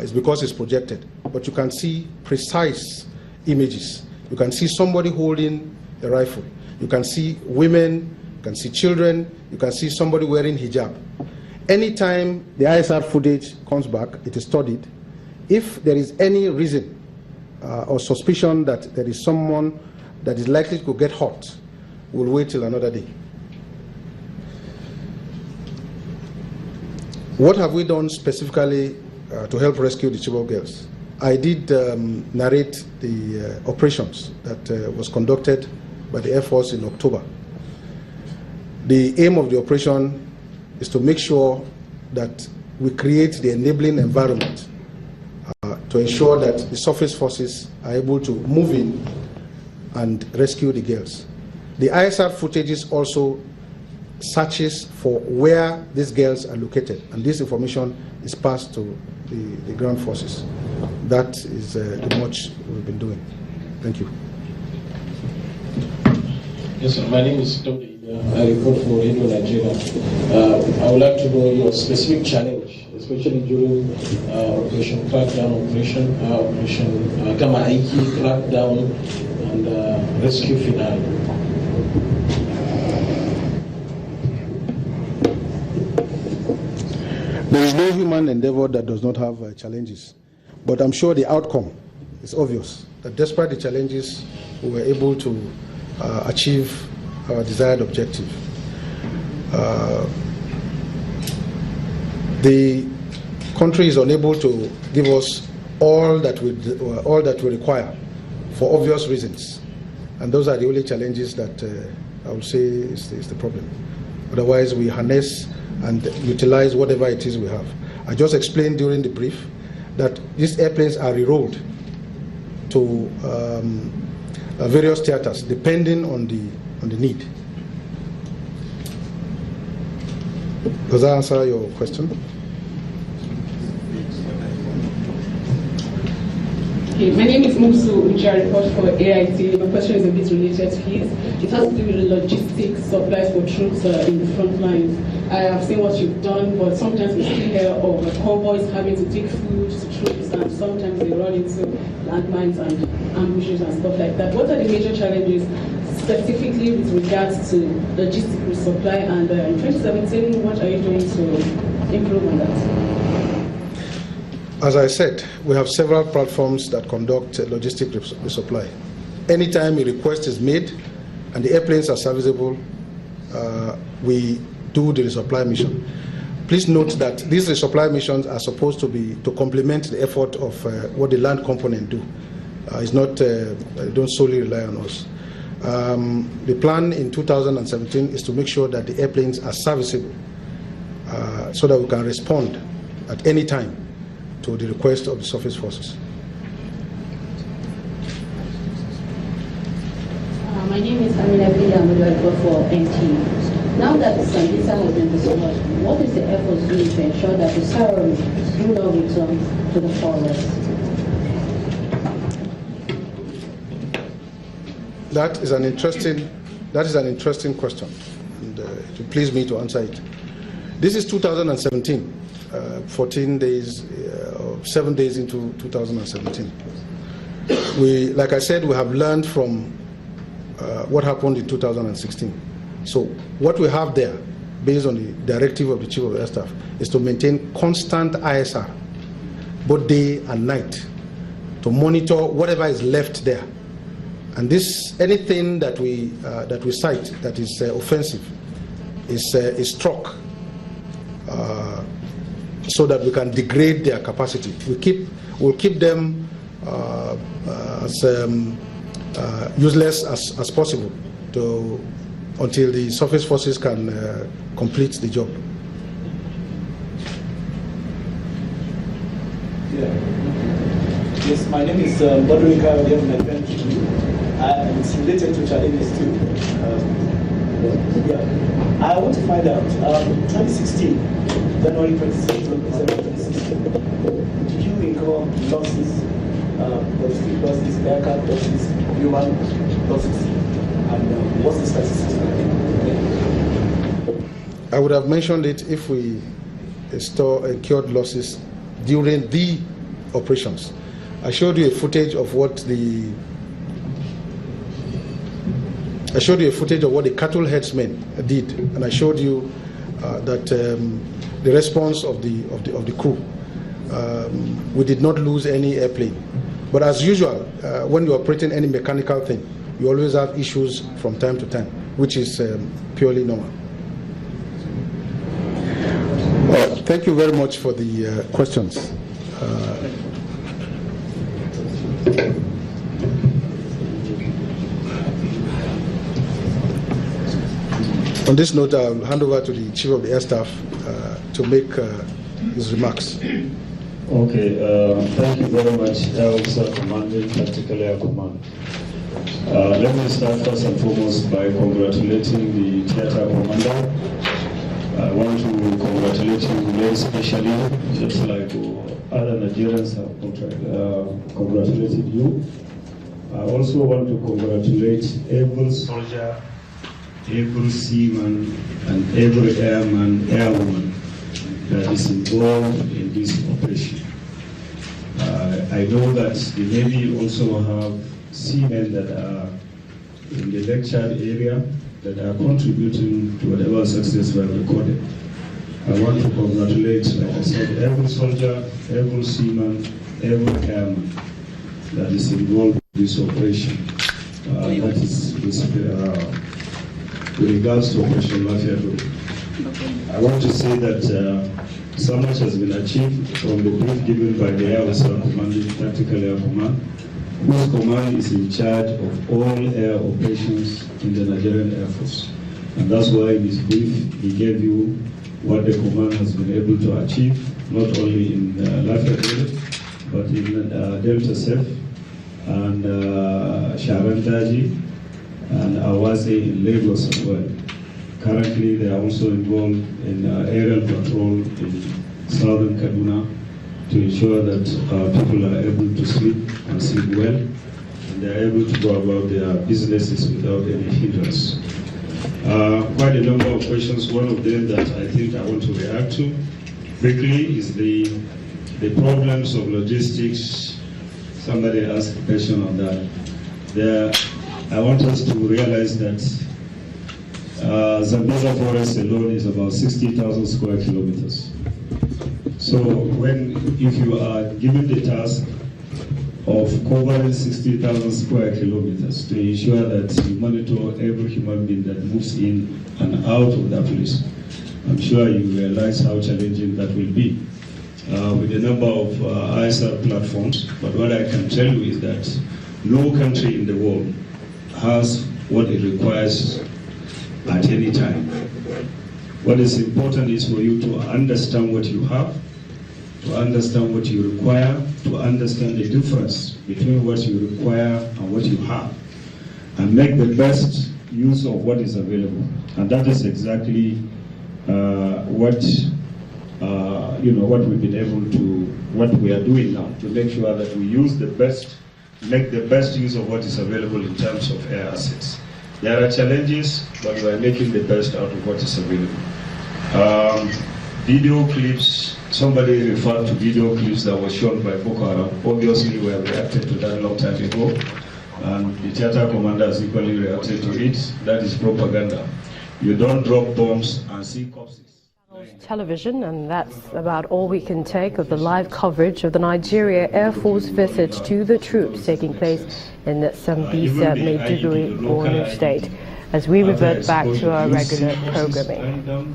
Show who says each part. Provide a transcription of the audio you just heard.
Speaker 1: is because it's projected. But you can see precise images. You can see somebody holding a rifle. You can see women, you can see children, you can see somebody wearing hijab. Anytime the ISR footage comes back, it is studied. If there is any reason or suspicion that there is someone that is likely to get hurt, we'll wait till another day. What have we done specifically to help rescue the Chibok girls? I did narrate the operations that was conducted by the Air Force in October. The aim of the operation is to make sure that we create the enabling environment to ensure that the surface forces are able to move in and rescue the girls. The ISR footages also searches for where these girls are located, and this information is passed to the ground forces. That is the much we've been doing. Thank you.
Speaker 2: Yes, sir. My name is Dole. I report for Radio Nigeria. I would like to know your specific challenge, especially during Operation Crackdown, Operation Gama Aiki, Crackdown, and Rescue Finale.
Speaker 1: There is no human endeavor that does not have challenges, but I'm sure the outcome is obvious, that despite the challenges, we were able to achieve our desired objective. The country is unable to give us all that we require for obvious reasons, and those are the only challenges that I would say is the problem. Otherwise, we harness and utilize whatever it is we have. I just explained during the brief that these airplanes are rerolled to various theaters depending on the need. Does that answer your question?
Speaker 3: Okay, my name is Musu Uja, report for AIT. My question is a bit related to his. It has to do with logistics, supplies for troops in the front lines. I have seen what you've done, but sometimes we still hear of convoys having to take food to troops, and sometimes they run into landmines and ambushes and stuff like that. What are the major challenges specifically with regards to logistical supply, and in 2017, what are you doing to improve on that?
Speaker 1: As I said, we have several platforms that conduct logistic resupply. Anytime a request is made and the airplanes are serviceable, we do the resupply mission. Please note that these resupply missions are supposed to be to complement the effort of what the land component do. It's not, don't solely rely on us. The plan in 2017 is to make sure that the airplanes are serviceable so that we can respond at any time to the request of the surface forces.
Speaker 4: My name is Amina Pilla, I'm for NT. Now that the Sambisa has been discovered, what is the effort doing to ensure that the Saharan do not return to the forest?
Speaker 1: That is an interesting question, and it will please me to answer it. This is 2017, 14 days, 7 days into 2017. Like I said, we have learned from what happened in 2016. So what we have there, based on the directive of the Chief of Air Staff, is to maintain constant ISR, both day and night, to monitor whatever is left there. And this, anything that we cite that is offensive is struck so that we can degrade their capacity. We'll keep them as useless as possible until the surface forces can complete the job.
Speaker 5: Yeah. Yes, my name is Bodrika Adventure. It's related to challenges too. I want to find out, 2016, January 26th, 2016, did you incur losses, logistic losses, aircraft losses, human losses, and what's the statistics like?
Speaker 1: I would have mentioned it if we incurred losses during the operations. I showed you a footage of what the cattle headsmen did, and I showed you that the response of the crew. We did not lose any airplane, but as usual, when you're operating any mechanical thing, you always have issues from time to time, which is purely normal. Well, thank you very much for the questions. On this note, I'll hand over to the Chief of the Air Staff to make his remarks.
Speaker 6: Okay, thank you very much, Air Officer Commanding Tactical Air Command. Let me start first and foremost by congratulating the theater commander. I want to congratulate you very specially, just like other Nigerians have congratulated you. I also want to congratulate every soldier, every seaman, and every airman, airwoman that is involved in this operation. I know that the Navy also have seamen that are in the lectured area that are contributing to whatever success we have recorded. I want to congratulate, like I said, every soldier, every seaman, every airman that is involved in this operation. That is with regards to Operation Lafiya Dole. I want to say that so much has been achieved from the brief given by the Air Officer Commanding Tactical Air Command, whose command is in charge of all air operations in the Nigerian Air Force. And that's why in his brief he gave you what the command has been able to achieve, not only in Lafiya Dole, but in Delta Sef and Sharandaji and Awase in Lagos as well. Currently, they are also involved in aerial patrol in southern Kaduna to ensure that people are able to sleep and sleep well, and they are able to go about their businesses without any hindrance. Quite a number of questions. One of them that I think I want to react to quickly is the problems of logistics. Somebody asked a question on that. I want us to realize that Zambeza Forest alone is about 60,000 square kilometers. So if you are given the task of covering 60,000 square kilometers to ensure that you monitor every human being that moves in and out of that place, I'm sure you realize how challenging that will be with a number of ISR platforms. But what I can tell you is that no country in the world has what it requires at any time. What is important is for you to understand what you have, to understand what you require, to understand the difference between what you require and what you have, and make the best use of what is available. And that is exactly what we've been able to, what we are doing now, to make sure that we use the best, make the best use of what is available in terms of air assets. There are challenges, but we are making the best out of what is available. Video clips, somebody referred to video clips that were shown by Boko Haram. Obviously, we have reacted to that a long time ago, and the theater commander has equally reacted to it. That is propaganda. You don't drop bombs and see corpses.
Speaker 7: Television, and that's about all we can take of the live coverage of the Nigeria Air Force visit to the troops taking place in Sambisa, Maiduguri, Borno State, as we revert back to our regular programming.